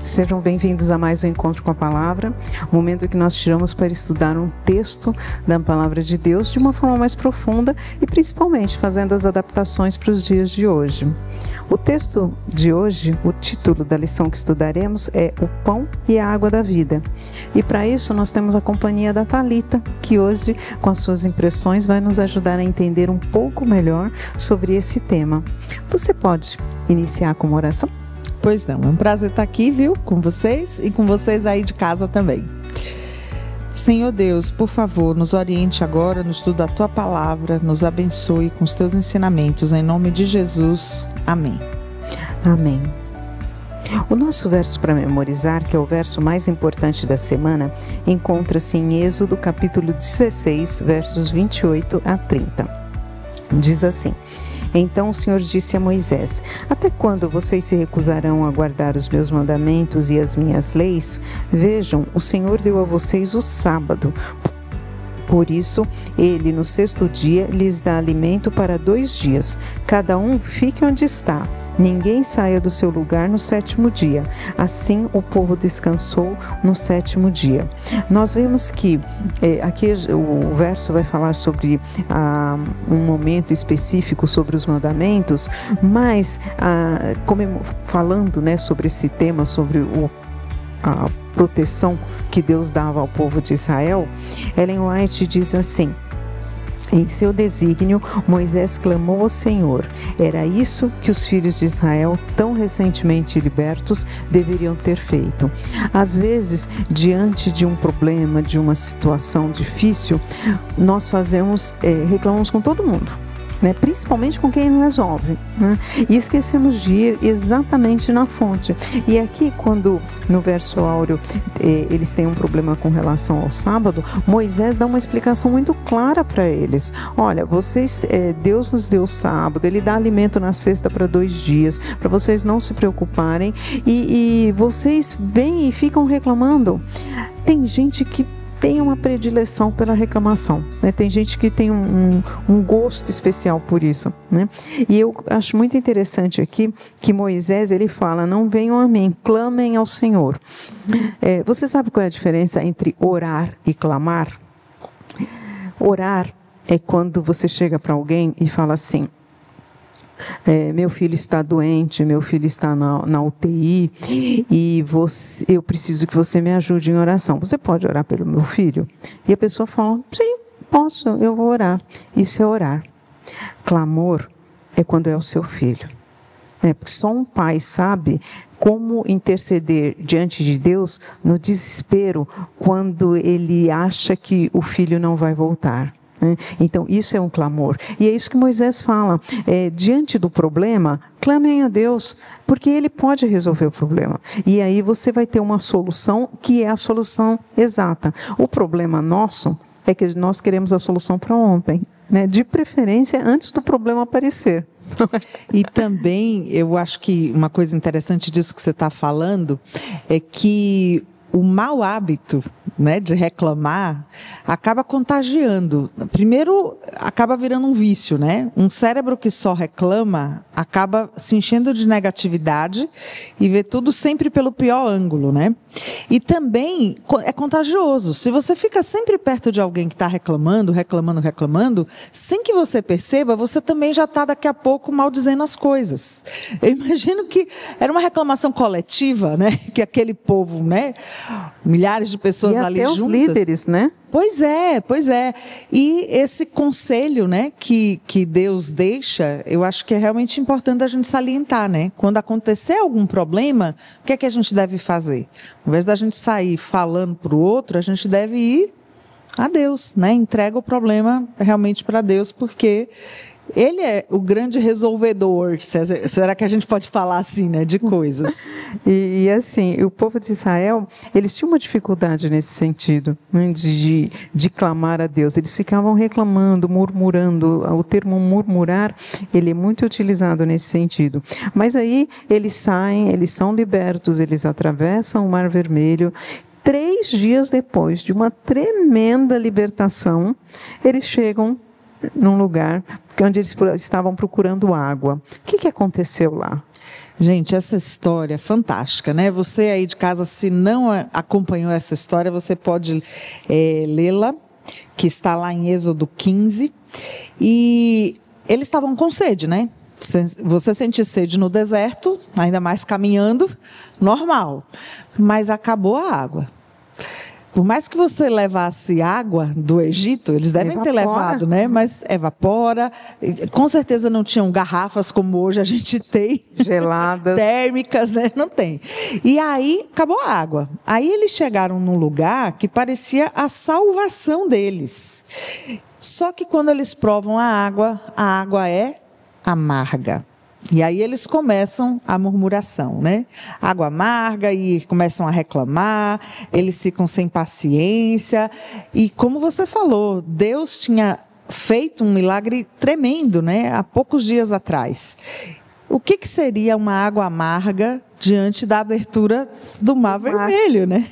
Sejam bem-vindos a mais um Encontro com a Palavra, o momento que nós tiramos para estudar um texto da Palavra de Deus de uma forma mais profunda e principalmente fazendo as adaptações para os dias de hoje. O texto de hoje, o título da lição que estudaremos é O Pão e a Água da Vida. E para isso nós temos a companhia da Thalita, que hoje, com as suas impressões, vai nos ajudar a entender um pouco melhor sobre esse tema. Você pode iniciar com uma oração? Pois não, é um prazer estar aqui, viu, com vocês e com vocês aí de casa também. Senhor Deus, por favor, nos oriente agora no estudo da Tua Palavra, nos abençoe com os Teus ensinamentos, em nome de Jesus. Amém. Amém. O nosso verso para memorizar, que é o verso mais importante da semana, encontra-se em Êxodo capítulo 16, versos 28 a 30. Diz assim: Então o Senhor disse a Moisés: Até quando vocês se recusarão a guardar os meus mandamentos e as minhas leis? Vejam, o Senhor deu a vocês o sábado. Por isso, ele no sexto dia lhes dá alimento para 2 dias. Cada um fique onde está. Ninguém saia do seu lugar no 7º dia. Assim o povo descansou no 7º dia. Nós vemos que aqui o verso vai falar sobre um momento específico sobre os mandamentos, mas falando, sobre esse tema, sobre a proteção que Deus dava ao povo de Israel, Ellen White diz assim: Em seu desígnio, Moisés clamou ao Senhor. Era isso que os filhos de Israel, tão recentemente libertos, deveriam ter feito. Às vezes, diante de um problema, de uma situação difícil, nós reclamamos com todo mundo, principalmente com quem não resolve, e esquecemos de ir exatamente na fonte. E aqui, quando no verso áureo eles têm um problema com relação ao sábado, Moisés dá uma explicação muito clara para eles. Olha, Deus nos deu o sábado, Ele dá alimento na sexta para 2 dias, para vocês não se preocuparem, e vocês vêm e ficam reclamando. Tem gente que tem uma predileção pela reclamação, Tem gente que tem um gosto especial por isso, E eu acho muito interessante aqui que Moisés, ele fala: não venham a mim, clamem ao Senhor. Você sabe qual é a diferença entre orar e clamar? Orar é quando você chega para alguém e fala assim: meu filho está doente, meu filho está na UTI e eu preciso que você me ajude em oração. Você pode orar pelo meu filho? E a pessoa fala: sim, posso, eu vou orar. Isso é orar. Clamor é quando é o seu filho. Porque só um pai sabe como interceder diante de Deus no desespero quando ele acha que o filho não vai voltar. Então isso é um clamor, e é isso que Moisés fala: diante do problema, clamem a Deus, porque Ele pode resolver o problema, e aí você vai ter uma solução que é a solução exata. O problema nosso é que nós queremos a solução para ontem, de preferência antes do problema aparecer. E também eu acho que uma coisa interessante disso que você está falando é que o mau hábito, de reclamar, acaba contagiando. Primeiro, acaba virando um vício, Um cérebro que só reclama acaba se enchendo de negatividade e vê tudo sempre pelo pior ângulo, E também é contagioso. Se você fica sempre perto de alguém que está reclamando, sem que você perceba, você também já está daqui a pouco maldizendo as coisas. Eu imagino que era uma reclamação coletiva, que aquele povo, milhares de pessoas ali até juntas. Os líderes, Pois é. E esse conselho, que Deus deixa, eu acho que é realmente importante a gente salientar, Quando acontecer algum problema, o que é que a gente deve fazer? Ao invés da gente sair falando para o outro, a gente deve ir a Deus, Entrega o problema realmente para Deus, porque Ele é o grande resolvedor. Será que a gente pode falar assim, de coisas? E assim, o povo de Israel, eles tinham uma dificuldade nesse sentido, de clamar a Deus. Eles ficavam reclamando, murmurando. O termo murmurar, ele é muito utilizado nesse sentido. Mas aí eles saem, eles são libertos, eles atravessam o Mar Vermelho. 3 dias depois de uma tremenda libertação, eles chegam num lugar onde eles estavam procurando água. O que aconteceu lá? Gente, essa história é fantástica, né? Você aí de casa, se não acompanhou essa história, você pode lê-la, que está lá em Êxodo 15. E eles estavam com sede, né? Você sentir sede no deserto, ainda mais caminhando, normal. Mas acabou a água. Por mais que você levasse água do Egito, eles devem ter levado, né? Mas evapora. Com certeza não tinham garrafas como hoje a gente tem. Geladas. Térmicas, né? Não tem. E aí, acabou a água. Aí eles chegaram num lugar que parecia a salvação deles. Só que quando eles provam a água é amarga. E aí eles começam a murmuração, né? Água amarga, e começam a reclamar, eles ficam sem paciência. E como você falou, Deus tinha feito um milagre tremendo, né? Há poucos dias atrás. O que seria uma água amarga diante da abertura do Mar Vermelho, né?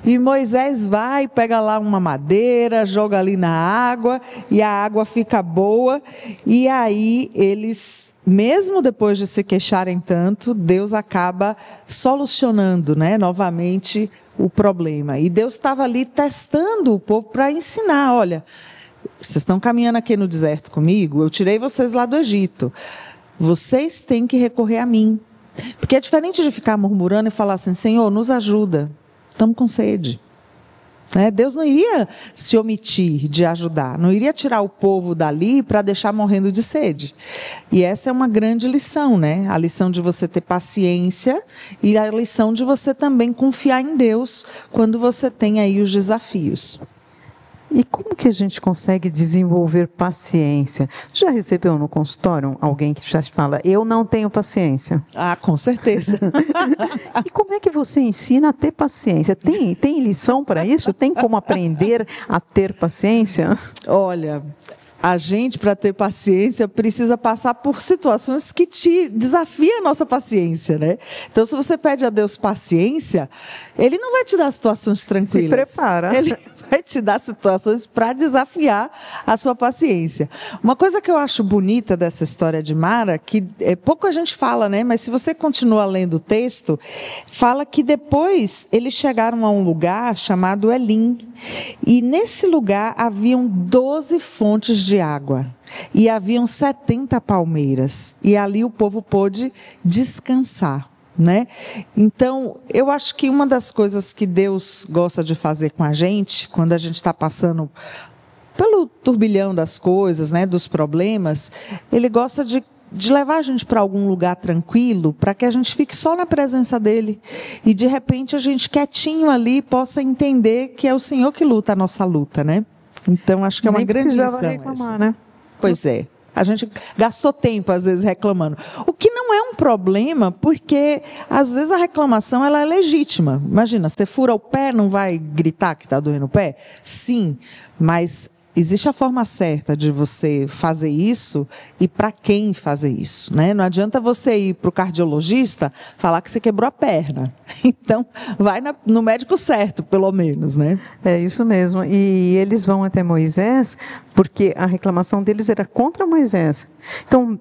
E Moisés vai, pega lá uma madeira, joga ali na água, e a água fica boa. E aí eles, mesmo depois de se queixarem tanto, Deus acaba solucionando, né, novamente o problema. E Deus estava ali testando o povo para ensinar: olha, vocês estão caminhando aqui no deserto comigo, eu tirei vocês lá do Egito. Vocês têm que recorrer a mim. Porque é diferente de ficar murmurando e falar assim: Senhor, nos ajuda, estamos com sede. Né? Deus não iria se omitir de ajudar, não iria tirar o povo dali para deixar morrendo de sede. E essa é uma grande lição, né? A lição de você ter paciência e a lição de você também confiar em Deus quando você tem aí os desafios. E como que a gente consegue desenvolver paciência? Já recebeu no consultório alguém que já te fala: eu não tenho paciência? Ah, com certeza. E como é que você ensina a ter paciência? Tem lição para isso? Tem como aprender a ter paciência? Olha, a gente, para ter paciência, precisa passar por situações que te desafiam a nossa paciência, né? Então, se você pede a Deus paciência, Ele não vai te dar situações tranquilas. Se prepara. Ele vai te dar situações para desafiar a sua paciência. Uma coisa que eu acho bonita dessa história de Mara, que pouco a gente fala, né? Mas se você continua lendo o texto, fala que depois eles chegaram a um lugar chamado Elim. E nesse lugar haviam 12 fontes de água. E haviam 70 palmeiras. E ali o povo pôde descansar. Né? Então, eu acho que uma das coisas que Deus gosta de fazer com a gente, quando a gente está passando pelo turbilhão das coisas, né, dos problemas, Ele gosta de levar a gente para algum lugar tranquilo, para que a gente fique só na presença dEle. E, de repente, a gente quietinho ali possa entender que é o Senhor que luta a nossa luta, né? Então, acho que é uma grande lição. Reclamar, né? Pois é. A gente gastou tempo, às vezes, reclamando. O que não é um problema, porque, às vezes, a reclamação ela é legítima. Imagina, você fura o pé, não vai gritar que está doendo o pé? Sim, mas existe a forma certa de você fazer isso e para quem fazer isso, né? Não adianta você ir para o cardiologista falar que você quebrou a perna. Então, vai no médico certo, pelo menos, né? É isso mesmo. E eles vão até Moisés, porque a reclamação deles era contra Moisés. Então,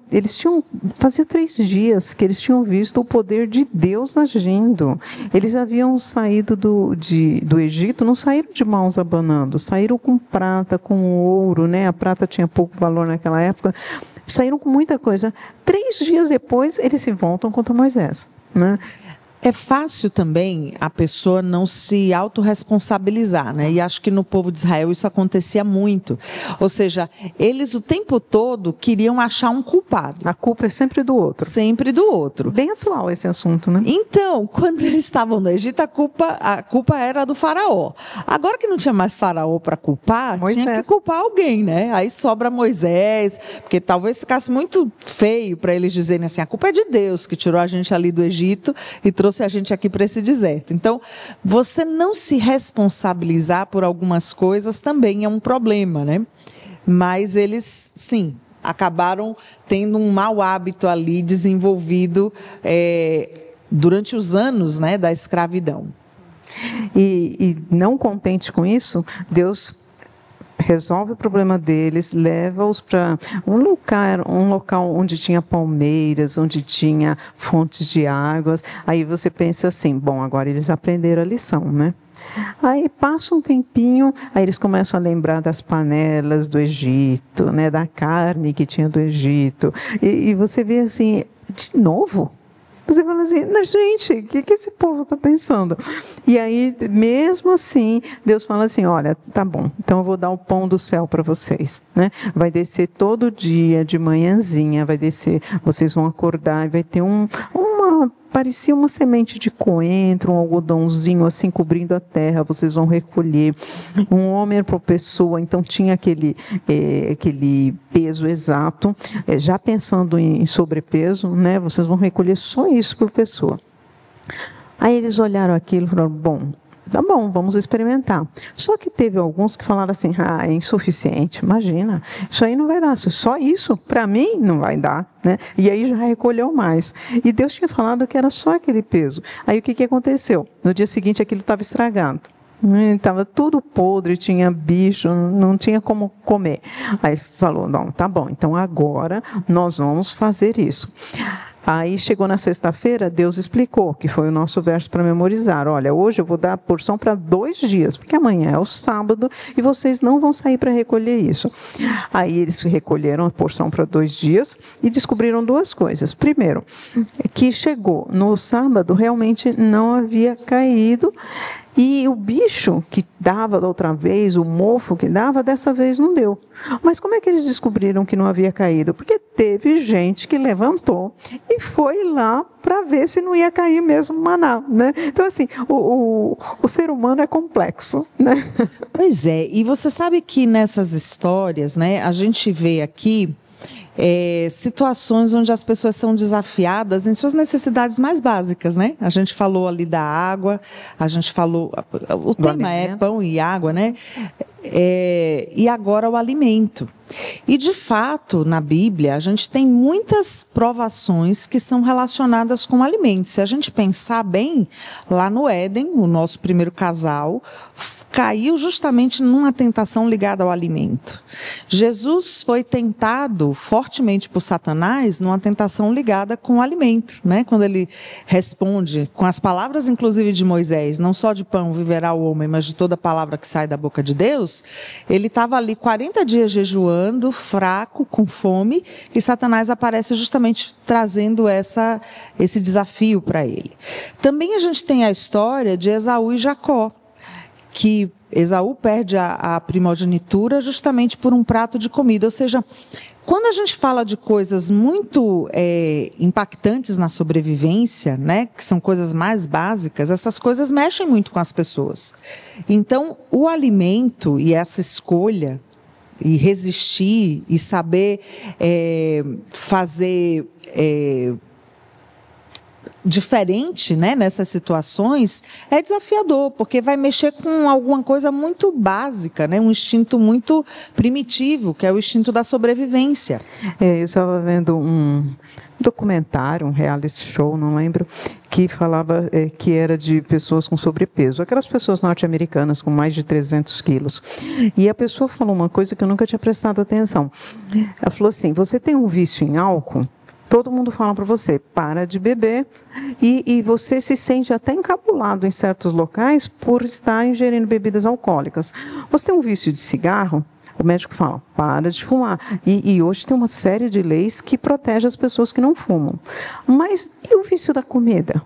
fazia 3 dias que eles tinham visto o poder de Deus agindo. Eles haviam saído do Egito, não saíram de mãos abanando, saíram com prata, com ouro, né? A prata tinha pouco valor naquela época. Saíram com muita coisa. 3 dias depois, eles se voltam contra Moisés, né? É fácil também a pessoa não se autorresponsabilizar, né? E acho que no povo de Israel isso acontecia muito. Ou seja, eles o tempo todo queriam achar um culpado. A culpa é sempre do outro. Sempre do outro. Bem atual esse assunto, né? Então, quando eles estavam no Egito, a culpa era do faraó. Agora que não tinha mais faraó para culpar, Moisés. tinha que culpar alguém, né? Aí sobra Moisés, porque talvez ficasse muito feio para eles dizerem assim: a culpa é de Deus que tirou a gente ali do Egito e trouxe a gente aqui para esse deserto. Então, você não se responsabilizar por algumas coisas também é um problema, né? Mas eles, sim, acabaram tendo um mau hábito ali desenvolvido durante os anos, né, da escravidão. E não contente com isso, Deus resolve o problema deles, leva-os para um local onde tinha palmeiras, onde tinha fontes de águas. Aí você pensa assim, bom, agora eles aprenderam a lição, né? Aí passa um tempinho, aí eles começam a lembrar das panelas do Egito, né, da carne que tinha do Egito. E você vê assim, de novo? Você fala assim, gente, o que esse povo está pensando? E aí, mesmo assim, Deus fala assim, olha, tá bom, então eu vou dar o pão do céu para vocês, né? Vai descer todo dia, de manhãzinha, vai descer, vocês vão acordar e vai ter parecia uma semente de coentro, um algodãozinho assim cobrindo a terra, vocês vão recolher. Um homem por pessoa, então tinha aquele peso exato, já pensando em sobrepeso, né? Vocês vão recolher só isso por pessoa. Aí eles olharam aquilo e falaram, bom, tá bom, vamos experimentar. Só que teve alguns que falaram assim, é insuficiente, imagina, isso aí não vai dar, só isso, para mim, não vai dar, né? E aí já recolheu mais. E Deus tinha falado que era só aquele peso. Aí o que aconteceu? No dia seguinte aquilo estava estragado. Estava tudo podre, tinha bicho, não tinha como comer. Aí falou, não, tá bom, então agora nós vamos fazer isso. Aí chegou na sexta-feira, Deus explicou, que foi o nosso verso para memorizar. Olha, hoje eu vou dar a porção para 2 dias, porque amanhã é o sábado e vocês não vão sair para recolher isso. Aí eles recolheram a porção para 2 dias e descobriram 2 coisas. Primeiro, que chegou no sábado, realmente não havia caído. E o bicho que dava da outra vez, o mofo que dava, dessa vez não deu. Mas como é que eles descobriram que não havia caído? Porque teve gente que levantou e foi lá para ver se não ia cair mesmo maná, né? Então, assim, o ser humano é complexo, né? Pois é, e você sabe que nessas histórias, né, a gente vê aqui situações onde as pessoas são desafiadas em suas necessidades mais básicas, né? A gente falou ali da água, a gente falou, o tema é pão e água, né? E agora o alimento. E, de fato, na Bíblia, a gente tem muitas provações que são relacionadas com alimentos. Se a gente pensar bem, lá no Éden, o nosso primeiro casal caiu justamente numa tentação ligada ao alimento. Jesus foi tentado fortemente por Satanás numa tentação ligada com o alimento, né? Quando ele responde com as palavras, inclusive, de Moisés, não só de pão viverá o homem, mas de toda palavra que sai da boca de Deus, ele estava ali 40 dias jejuando, fraco, com fome, e Satanás aparece justamente trazendo esse desafio para ele. Também a gente tem a história de Esaú e Jacó, que Esaú perde a primogenitura justamente por um prato de comida. Ou seja, quando a gente fala de coisas muito impactantes na sobrevivência, né, que são coisas mais básicas, essas coisas mexem muito com as pessoas. Então, o alimento e essa escolha, e resistir, e saber fazer diferente, né, nessas situações, é desafiador, porque vai mexer com alguma coisa muito básica, né, um instinto muito primitivo, que é o instinto da sobrevivência. Eu estava vendo um documentário, um reality show, não lembro, que falava que era de pessoas com sobrepeso, aquelas pessoas norte-americanas com mais de 300 quilos. E a pessoa falou uma coisa que eu nunca tinha prestado atenção. Ela falou assim, você tem um vício em álcool? Todo mundo fala para você, para de beber, e você se sente até encabulado em certos locais por estar ingerindo bebidas alcoólicas. Você tem um vício de cigarro? O médico fala, para de fumar. E hoje tem uma série de leis que protegem as pessoas que não fumam. Mas e o vício da comida?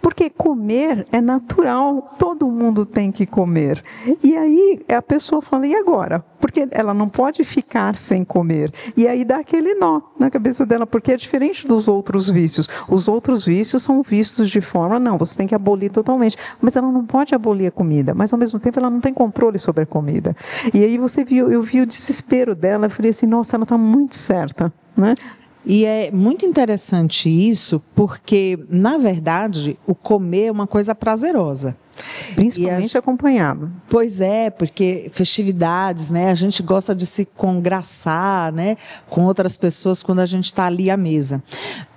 Porque comer é natural, todo mundo tem que comer. E aí a pessoa fala, e agora? Porque ela não pode ficar sem comer. E aí dá aquele nó na cabeça dela, porque é diferente dos outros vícios. Os outros vícios são vistos de forma, não, você tem que abolir totalmente. Mas ela não pode abolir a comida, mas ao mesmo tempo ela não tem controle sobre a comida. E aí eu vi o desespero dela, eu falei assim, nossa, ela está muito certa, né? E é muito interessante isso, porque, na verdade, o comer é uma coisa prazerosa. Principalmente acompanhado. Pois é, porque festividades, né? A gente gosta de se congraçar, né, com outras pessoas quando a gente está ali à mesa.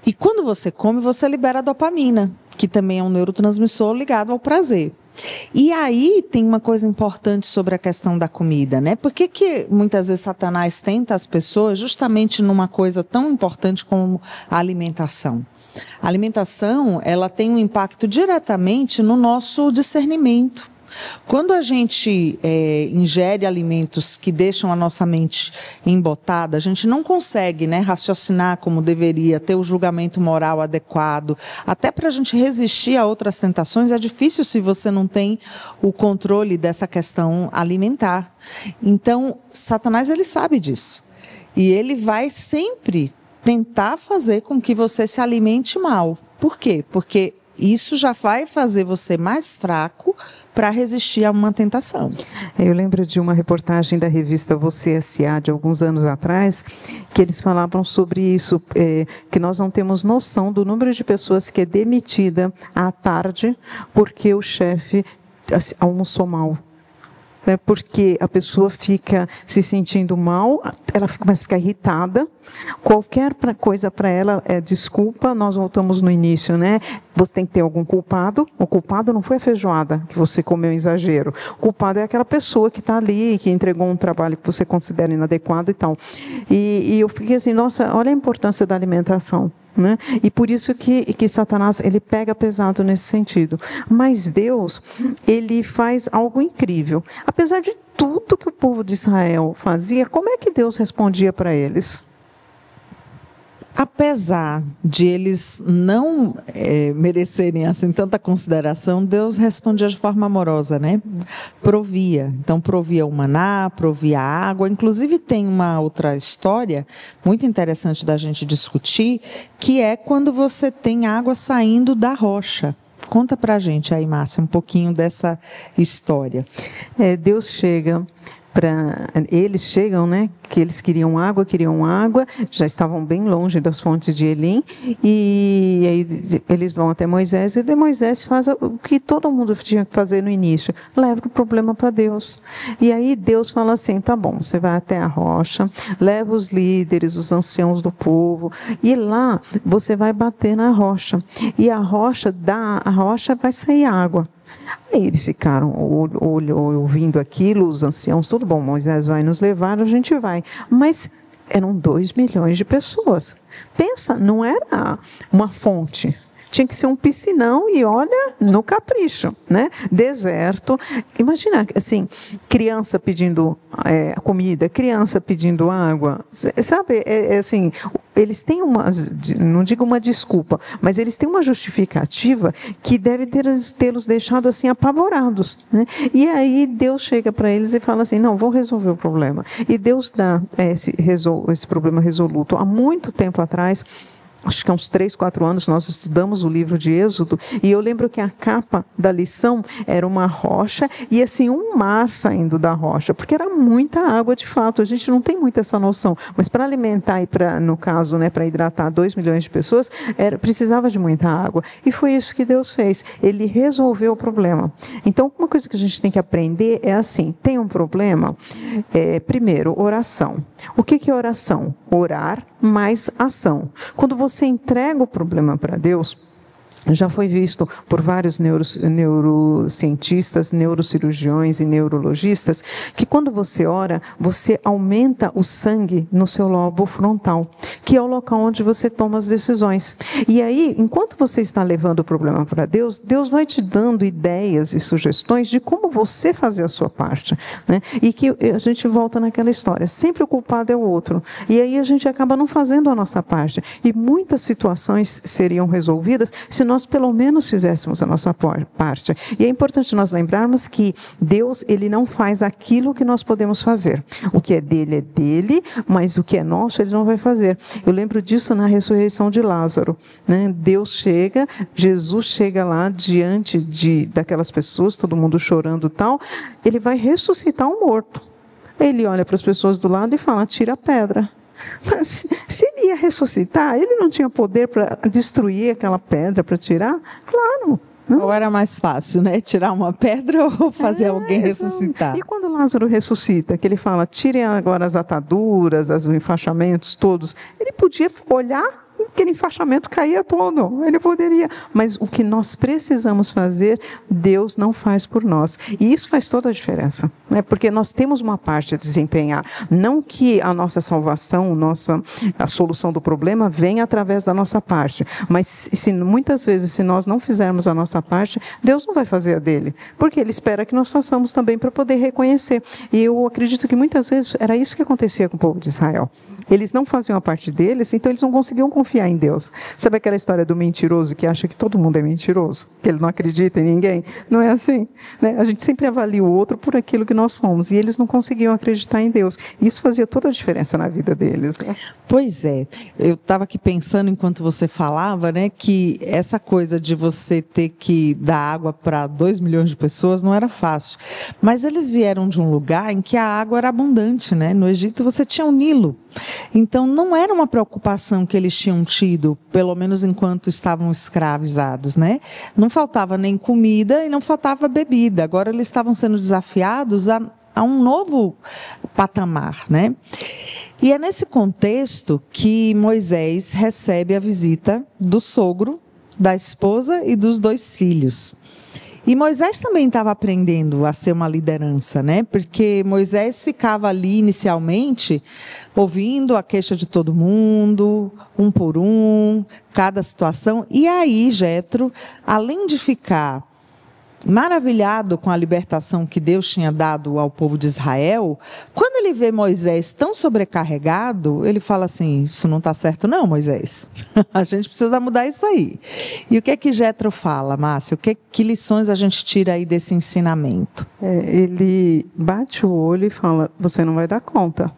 E quando você come, você libera a dopamina, que também é um neurotransmissor ligado ao prazer. E aí tem uma coisa importante sobre a questão da comida, né? Por que muitas vezes Satanás tenta as pessoas justamente numa coisa tão importante como a alimentação? A alimentação, ela tem um impacto diretamente no nosso discernimento. Quando a gente ingere alimentos que deixam a nossa mente embotada, a gente não consegue, né, raciocinar como deveria, ter o julgamento moral adequado. Até para a gente resistir a outras tentações é difícil se você não tem o controle dessa questão alimentar. Então, Satanás, ele sabe disso. E ele vai sempre tentar fazer com que você se alimente mal. Por quê? Porque isso já vai fazer você mais fraco para resistir a uma tentação. Eu lembro de uma reportagem da revista Você S.A. de alguns anos atrás, que eles falavam sobre isso, que nós não temos noção do número de pessoas que é demitida à tarde porque o chefe almoçou mal. Porque a pessoa fica se sentindo mal, ela começa a ficar irritada, qualquer coisa para ela é desculpa. Nós voltamos no início, né? Você tem que ter algum culpado. O culpado não foi a feijoada que você comeu em exagero. O culpado é aquela pessoa que está ali, que entregou um trabalho que você considera inadequado e tal. E eu fiquei assim, nossa, olha a importância da alimentação. Né? E por isso que Satanás, ele pega pesado nesse sentido. Mas Deus, ele faz algo incrível. Apesar de tudo que o povo de Israel fazia, como é que Deus respondia para eles? Apesar de eles não merecerem assim tanta consideração, Deus respondia de forma amorosa, né? Provia. Então, provia o maná, provia a água. Inclusive, tem uma outra história muito interessante da gente discutir, que é quando você tem água saindo da rocha. Conta pra gente aí, Márcia, um pouquinho dessa história. Deus chega... Eles chegam, né? Que eles queriam água, já estavam bem longe das fontes de Elim, e aí eles vão até Moisés, e Moisés faz o que todo mundo tinha que fazer no início, leva o problema para Deus. E aí Deus fala assim, tá bom, você vai até a rocha, leva os líderes, os anciãos do povo, e lá você vai bater na rocha, e a rocha vai sair água. Aí eles ficaram ouvindo aquilo, os anciãos, tudo bom, Moisés vai nos levar, a gente vai. Mas eram 2 milhões de pessoas. Pensa, não era uma fonte. Tinha que ser um piscinão e olha, no capricho, né? Deserto. Imagina, assim, criança pedindo comida, criança pedindo água. Sabe, assim, eles têm não digo uma desculpa, mas eles têm uma justificativa que deve tê-los deixado assim apavorados, né? E aí Deus chega para eles e fala assim, não, vou resolver o problema. E Deus dá esse problema resoluto. Há muito tempo atrás, acho que há uns 3, 4 anos, nós estudamos o livro de Êxodo, e eu lembro que a capa da lição era uma rocha, e assim, um mar saindo da rocha, porque era muita água de fato, a gente não tem muito essa noção, mas para alimentar e no caso, né, para hidratar 2 milhões de pessoas, precisava de muita água, e foi isso que Deus fez, ele resolveu o problema. Então, uma coisa que a gente tem que aprender é assim, tem um problema, primeiro, oração. O que é oração? Orar mais ação. Quando você entrega o problema para Deus, já foi visto por vários neurocientistas, neurocirurgiões e neurologistas, que quando você ora, você aumenta o sangue no seu lobo frontal, que é o local onde você toma as decisões. E aí, enquanto você está levando o problema para Deus, Deus vai te dando ideias e sugestões de como você fazer a sua parte, né? E que a gente volta naquela história, sempre o culpado é o outro. E aí a gente acaba não fazendo a nossa parte. E muitas situações seriam resolvidas se nós pelo menos fizéssemos a nossa parte. E é importante nós lembrarmos que Deus, ele não faz aquilo que nós podemos fazer. O que é dele, mas o que é nosso, ele não vai fazer. Eu lembro disso na ressurreição de Lázaro, né? Jesus chega lá diante daquelas pessoas, todo mundo chorando e tal, ele vai ressuscitar um morto. Ele olha para as pessoas do lado e fala, tira a pedra. Mas se ele ia ressuscitar, ele não tinha poder para destruir aquela pedra, para tirar? Claro. Não. Ou era mais fácil, né? Tirar uma pedra ou fazer alguém ressuscitar? E quando Lázaro ressuscita, que ele fala, tirem agora as ataduras, os enfaixamentos todos, ele podia olhar e aquele enfaixamento caía todo, ele poderia. Mas o que nós precisamos fazer, Deus não faz por nós. E isso faz toda a diferença, né? Porque nós temos uma parte a desempenhar. Não que a nossa salvação, a solução do problema venha através da nossa parte. Mas muitas vezes, se nós não fizermos a nossa parte, Deus não vai fazer a dele. Porque Ele espera que nós façamos também para poder reconhecer. E eu acredito que muitas vezes era isso que acontecia com o povo de Israel. Eles não faziam a parte deles, então eles não conseguiam confiar em Deus. Sabe aquela história do mentiroso que acha que todo mundo é mentiroso? Que ele não acredita em ninguém? Não é assim, né? A gente sempre avalia o outro por aquilo que nós somos. E eles não conseguiam acreditar em Deus. Isso fazia toda a diferença na vida deles, né? Pois é. Eu estava aqui pensando, enquanto você falava, né, que essa coisa de você ter que dar água para 2 milhões de pessoas não era fácil. Mas eles vieram de um lugar em que a água era abundante, né? No Egito você tinha o Nilo. Então, não era uma preocupação que eles tinham tido, pelo menos enquanto estavam escravizados, né? Não faltava nem comida e não faltava bebida. Agora, eles estavam sendo desafiados a um novo patamar, né? E é nesse contexto que Moisés recebe a visita do sogro, da esposa e dos 2 filhos. E Moisés também estava aprendendo a ser uma liderança, né? Porque Moisés ficava ali inicialmente ouvindo a queixa de todo mundo, um por um, cada situação. E aí, Jétro, além de ficar maravilhado com a libertação que Deus tinha dado ao povo de Israel, quando ele vê Moisés tão sobrecarregado, ele fala assim: isso não está certo não, Moisés. A gente precisa mudar isso aí. E o que é que Jétro fala, Márcia? Que lições a gente tira aí desse ensinamento? Ele bate o olho e fala: você não vai dar conta.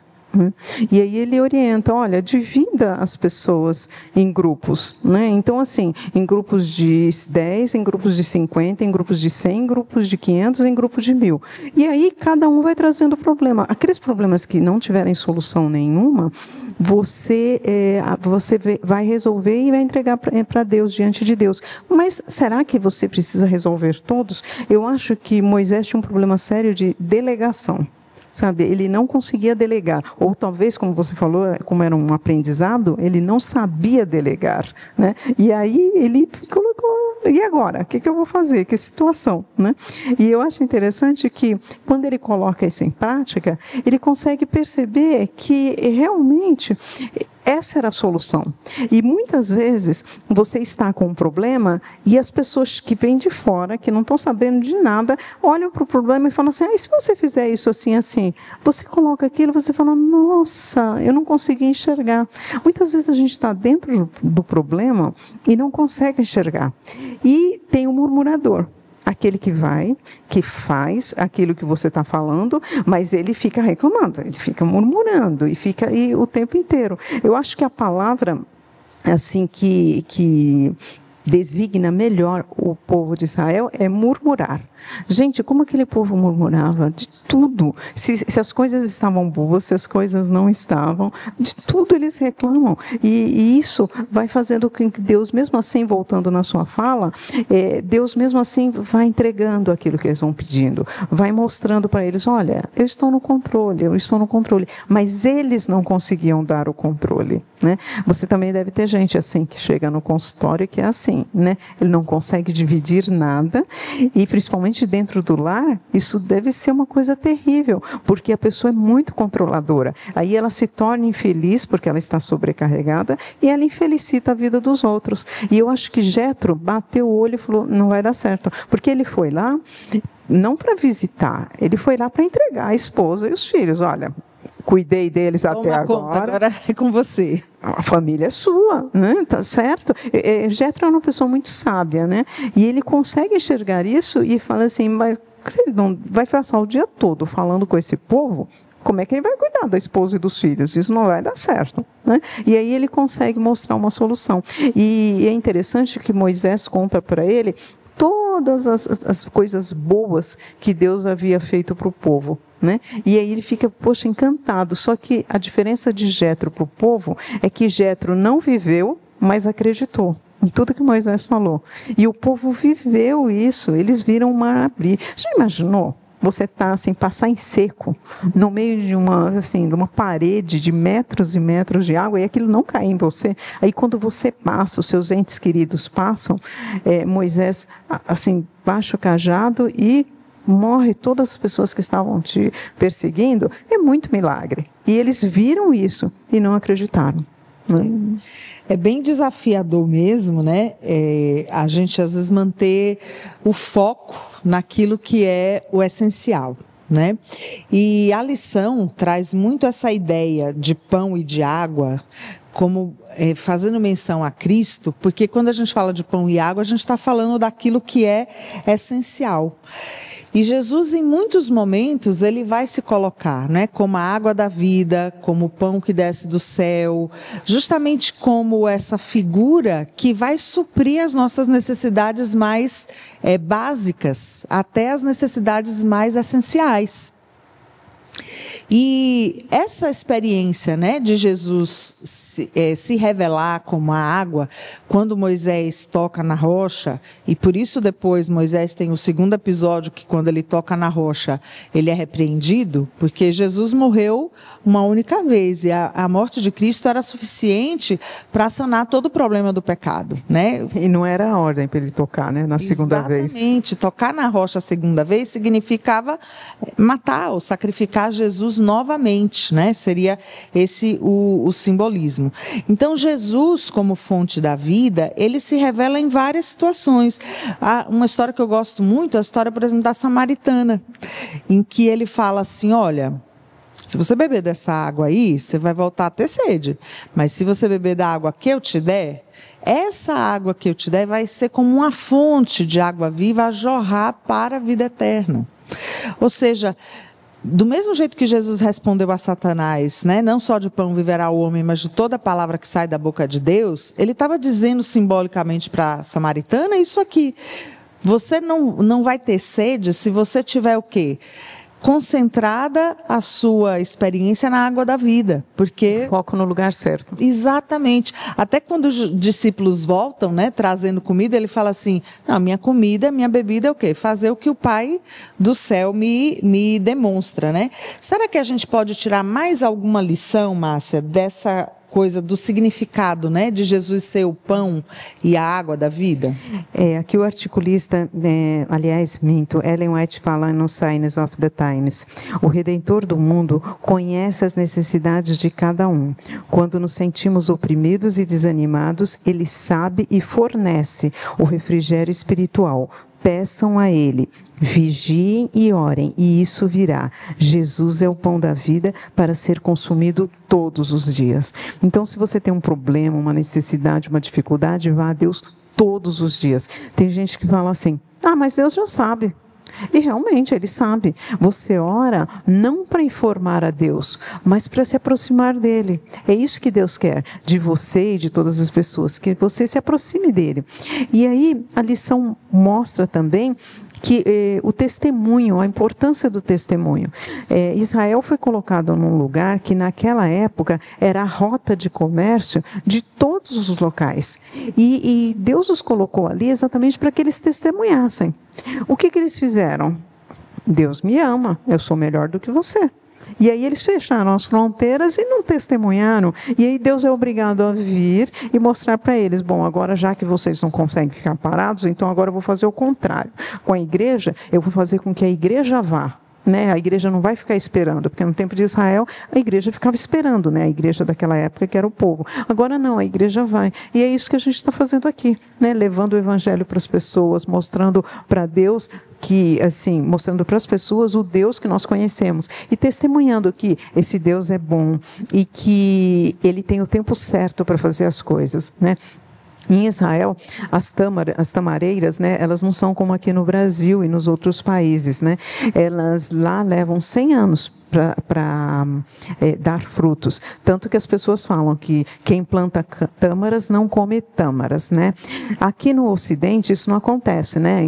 E aí ele orienta: olha, divida as pessoas em grupos, né? Então, assim, em grupos de 10, em grupos de 50, em grupos de 100, em grupos de 500, em grupos de 1000. E aí cada um vai trazendo problema. Aqueles problemas que não tiverem solução nenhuma, você vai resolver e vai entregar para Deus, diante de Deus. Mas será que você precisa resolver todos? Eu acho que Moisés tinha um problema sério de delegação. Sabe, ele não conseguia delegar, ou talvez, como você falou, como era um aprendizado, ele não sabia delegar, né? E aí ele colocou: e agora? O que eu vou fazer? Que situação, né? E eu acho interessante que, quando ele coloca isso em prática, ele consegue perceber que realmente essa era a solução. E muitas vezes você está com um problema e as pessoas que vêm de fora, que não estão sabendo de nada, olham para o problema e falam assim: se você fizer isso assim, assim, você coloca aquilo, você fala: nossa, eu não consegui enxergar. Muitas vezes a gente está dentro do problema e não consegue enxergar. E tem um murmurador. Aquele que vai, que faz aquilo que você está falando, mas ele fica reclamando, ele fica murmurando e o tempo inteiro. Eu acho que a palavra assim que designa melhor o povo de Israel é murmurar. Gente, como aquele povo murmurava de tudo. Se as coisas estavam boas, se as coisas não estavam, de tudo eles reclamam. E isso vai fazendo com que Deus, mesmo assim, voltando na sua fala, Deus mesmo assim vai entregando aquilo que eles vão pedindo. Vai mostrando para eles: olha, eu estou no controle. Mas eles não conseguiam dar o controle, né? Você também deve ter gente assim, que chega no consultório que é assim, né? Ele não consegue dividir nada, e principalmente dentro do lar, isso deve ser uma coisa terrível, porque a pessoa é muito controladora. Aí ela se torna infeliz porque ela está sobrecarregada e ela infelicita a vida dos outros. E eu acho que Jétro bateu o olho e falou: não vai dar certo, porque ele foi lá não para visitar, ele foi lá para entregar a esposa e os filhos. Olha, cuidei deles até agora. Agora é com você. A família é sua, né? Tá certo? Jétro é uma pessoa muito sábia, né? E ele consegue enxergar isso e fala assim: mas ele não vai passar o dia todo falando com esse povo? Como é que ele vai cuidar da esposa e dos filhos? Isso não vai dar certo, né? E aí ele consegue mostrar uma solução. E é interessante que Moisés conta para ele todas as coisas boas que Deus havia feito para o povo, né? E aí ele fica, poxa, encantado. Só que a diferença de Jétro para o povo é que Jétro não viveu, mas acreditou em tudo que Moisés falou. E o povo viveu isso. Eles viram o mar abrir. Já imaginou? você está assim, passar em seco, no meio de uma parede de metros e metros de água, e aquilo não cair em você. Aí quando você passa, os seus entes queridos passam, Moisés assim, baixa o cajado e morre todas as pessoas que estavam te perseguindo. É muito milagre. E eles viram isso e não acreditaram. É bem desafiador mesmo, né? A gente às vezes manter o foco naquilo que é o essencial, né? E a lição traz muito essa ideia de pão e de água, como fazendo menção a Cristo, porque quando a gente fala de pão e água, a gente está falando daquilo que é essencial. E Jesus, em muitos momentos, ele vai se colocar, né, como a água da vida, como o pão que desce do céu, justamente como essa figura que vai suprir as nossas necessidades mais básicas, até as necessidades mais essenciais. E essa experiência, né, de Jesus se revelar como a água, quando Moisés toca na rocha, e por isso depois Moisés tem o segundo episódio, que quando ele toca na rocha, ele é repreendido, porque Jesus morreu uma única vez, e a morte de Cristo era suficiente para sanar todo o problema do pecado, né? E não era a ordem para ele tocar, né, na segunda vez. Exatamente, tocar na rocha a segunda vez significava matar ou sacrificar Jesus novamente, né? Seria esse o simbolismo. Então, Jesus, como fonte da vida, ele se revela em várias situações. Uma história que eu gosto muito, a história, por exemplo, da Samaritana, em que ele fala assim, olha, se você beber dessa água aí, você vai voltar a ter sede. Mas se você beber da água que eu te der, essa água que eu te der vai ser como uma fonte de água viva a jorrar para a vida eterna. Ou seja, do mesmo jeito que Jesus respondeu a Satanás, né, não só de pão viverá o homem, mas de toda a palavra que sai da boca de Deus, ele estava dizendo simbolicamente para a Samaritana isso aqui. Você não vai ter sede se você tiver o quê? Concentrada a sua experiência na água da vida, porque foco no lugar certo. Exatamente. Até quando os discípulos voltam, né, trazendo comida, ele fala assim: não, minha comida, minha bebida é o quê? Fazer o que o Pai do céu me demonstra, né? Será que a gente pode tirar mais alguma lição, Márcia, dessa coisa do significado, né, de Jesus ser o pão e a água da vida? Aqui o articulista, Ellen White fala no Signs of the Times, o Redentor do mundo conhece as necessidades de cada um. Quando nos sentimos oprimidos e desanimados, ele sabe e fornece o refrigério espiritual. Peçam a Ele, vigiem e orem, e isso virá. Jesus é o pão da vida para ser consumido todos os dias. Então, se você tem um problema, uma necessidade, uma dificuldade, vá a Deus todos os dias. Tem gente que fala assim, mas Deus já sabe. E realmente Ele sabe. Você ora não para informar a Deus, mas para se aproximar dEle. É isso que Deus quer de você e de todas as pessoas, que você se aproxime dEle. E aí a lição mostra também que o testemunho, a importância do testemunho. Israel foi colocado num lugar que naquela época era a rota de comércio de todos os locais. E Deus os colocou ali exatamente para que eles testemunhassem. O que eles fizeram? Deus me ama, eu sou melhor do que você. E aí eles fecharam as fronteiras e não testemunharam. E aí Deus é obrigado a vir e mostrar para eles, bom, agora já que vocês não conseguem ficar parados, então agora eu vou fazer o contrário. Com a igreja, eu vou fazer com que a igreja vá. Né? A igreja não vai ficar esperando, porque no tempo de Israel a igreja ficava esperando, né? A igreja daquela época que era o povo. Agora não, a igreja vai. E é isso que a gente está fazendo aqui, né? Levando o evangelho para as pessoas, mostrando para Deus que, assim, mostrando para as pessoas o Deus que nós conhecemos e testemunhando que esse Deus é bom e que Ele tem o tempo certo para fazer as coisas, né? Em Israel, as tamareiras, né, elas não são como aqui no Brasil e nos outros países, né? Elas lá levam 100 anos para dar frutos. Tanto que as pessoas falam que quem planta tâmaras não come tâmaras, né? Aqui no Ocidente isso não acontece, né?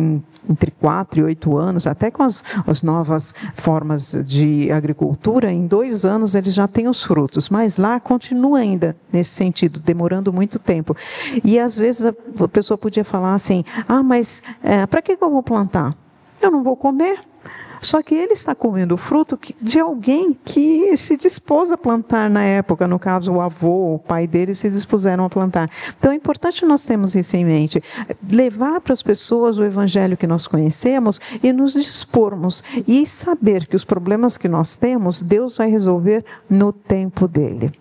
Entre 4 e 8 anos, até com as novas formas de agricultura, em 2 anos eles já têm os frutos, mas lá continua ainda nesse sentido, demorando muito tempo. E às vezes a pessoa podia falar assim, mas para que eu vou plantar? Eu não vou comer. Só que ele está comendo o fruto de alguém que se dispôs a plantar na época, no caso o avô, o pai dele se dispuseram a plantar. Então é importante nós termos isso em mente, levar para as pessoas o evangelho que nós conhecemos e nos dispormos e saber que os problemas que nós temos, Deus vai resolver no tempo dele.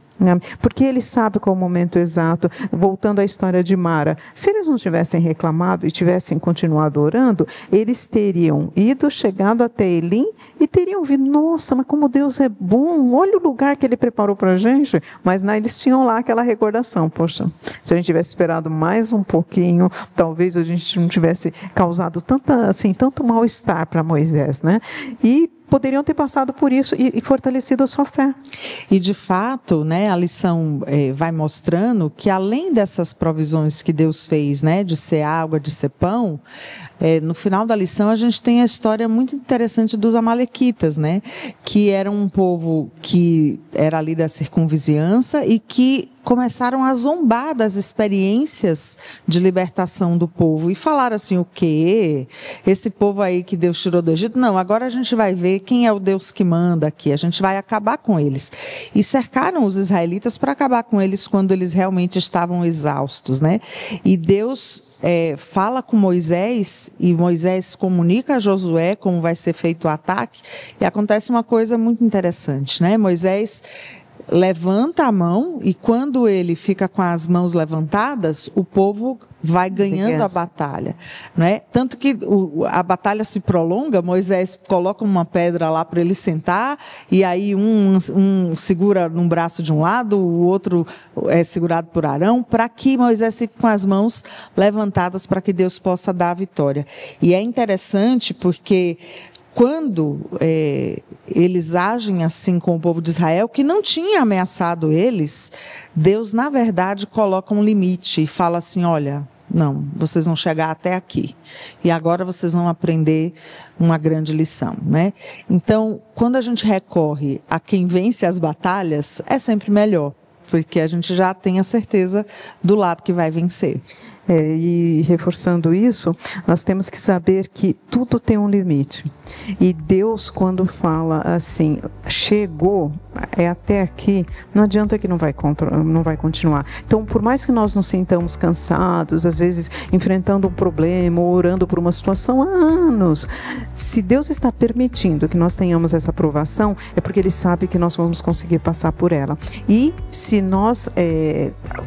Porque ele sabe qual é o momento exato. Voltando à história de Mara, se eles não tivessem reclamado e tivessem continuado orando, eles teriam chegado até Elim e teriam visto, nossa, mas como Deus é bom, olha o lugar que ele preparou para a gente. Mas eles tinham lá aquela recordação, poxa, se a gente tivesse esperado mais um pouquinho, talvez a gente não tivesse causado tanto mal-estar para Moisés, né? E poderiam ter passado por isso e fortalecido a sua fé. E de fato, né, a lição vai mostrando que além dessas provisões que Deus fez, né, de ser água, de ser pão, no final da lição a gente tem a história muito interessante dos amalequitas, né, que era um povo que era ali da circunvizinhança e que começaram a zombar das experiências de libertação do povo e falaram assim, o quê? Esse povo aí que Deus tirou do Egito? Não, agora a gente vai ver quem é o Deus que manda aqui, a gente vai acabar com eles. E cercaram os israelitas para acabar com eles quando eles realmente estavam exaustos, né? E Deus fala com Moisés e Moisés comunica a Josué como vai ser feito o ataque e acontece uma coisa muito interessante, né? Moisés levanta a mão e quando ele fica com as mãos levantadas, o povo vai ganhando a batalha, né? Tanto que a batalha se prolonga, Moisés coloca uma pedra lá para ele sentar e aí um segura num braço de um lado, o outro é segurado por Arão, para que Moisés fique com as mãos levantadas para que Deus possa dar a vitória. E é interessante porque quando eles agem assim com o povo de Israel, que não tinha ameaçado eles, Deus, na verdade, coloca um limite e fala assim, olha, não, vocês vão chegar até aqui. E agora vocês vão aprender uma grande lição, né? Então, quando a gente recorre a quem vence as batalhas, é sempre melhor, porque a gente já tem a certeza do lado que vai vencer. E reforçando isso, nós temos que saber que tudo tem um limite. E Deus, quando fala assim, chegou, até aqui, não adianta que não vai continuar. Então, por mais que nós nos sintamos cansados, às vezes enfrentando um problema, ou orando por uma situação há anos, se Deus está permitindo que nós tenhamos essa provação, é porque Ele sabe que nós vamos conseguir passar por ela. E se nós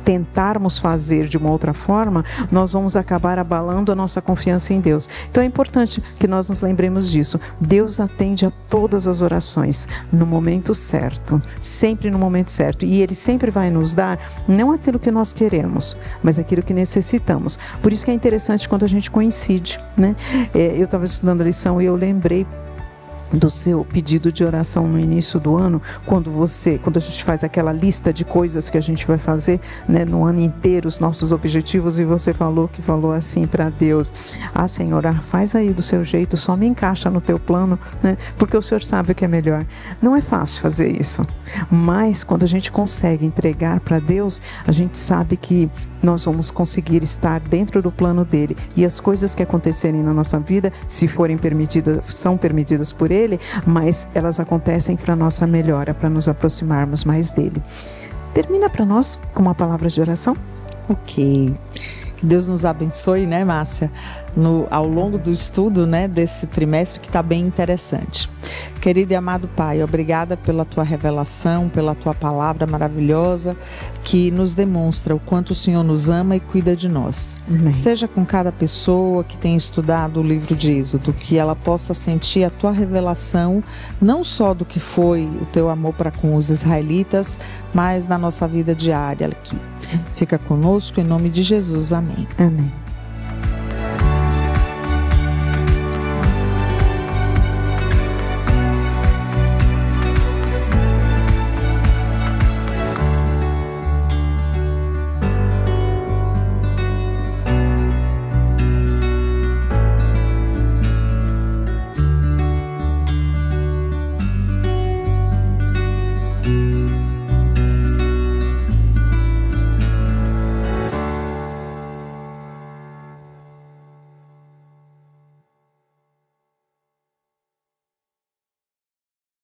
tentarmos fazer de uma outra forma, nós vamos acabar abalando a nossa confiança em Deus. Então é importante que nós nos lembremos disso. Deus atende a todas as orações no momento certo, sempre no momento certo. E Ele sempre vai nos dar, não aquilo que nós queremos, mas aquilo que necessitamos. Por isso que é interessante quando a gente coincide, né? Eu estava estudando a lição e eu lembrei do seu pedido de oração no início do ano, quando a gente faz aquela lista de coisas que a gente vai fazer, né, no ano inteiro, os nossos objetivos, e você falou assim para Deus, Senhor, faz aí do seu jeito, só me encaixa no teu plano, né, porque o Senhor sabe o que é melhor. Não é fácil fazer isso, mas quando a gente consegue entregar para Deus, a gente sabe que nós vamos conseguir estar dentro do plano dele, e as coisas que acontecerem na nossa vida, se forem permitidas, são permitidas por ele, mas elas acontecem para a nossa melhora, para nos aproximarmos mais dele. Termina para nós com uma palavra de oração? Ok. Que Deus nos abençoe, né, Márcia? Ao longo do estudo, né, desse trimestre que está bem interessante. Querido e amado Pai, obrigada pela Tua revelação, pela Tua palavra maravilhosa, que nos demonstra o quanto o Senhor nos ama e cuida de nós. Amém. Seja com cada pessoa que tem estudado o livro de Êxodo, que ela possa sentir a Tua revelação, não só do que foi o Teu amor para com os israelitas, mas na nossa vida diária aqui. Fica conosco, em nome de Jesus. Amém. Amém.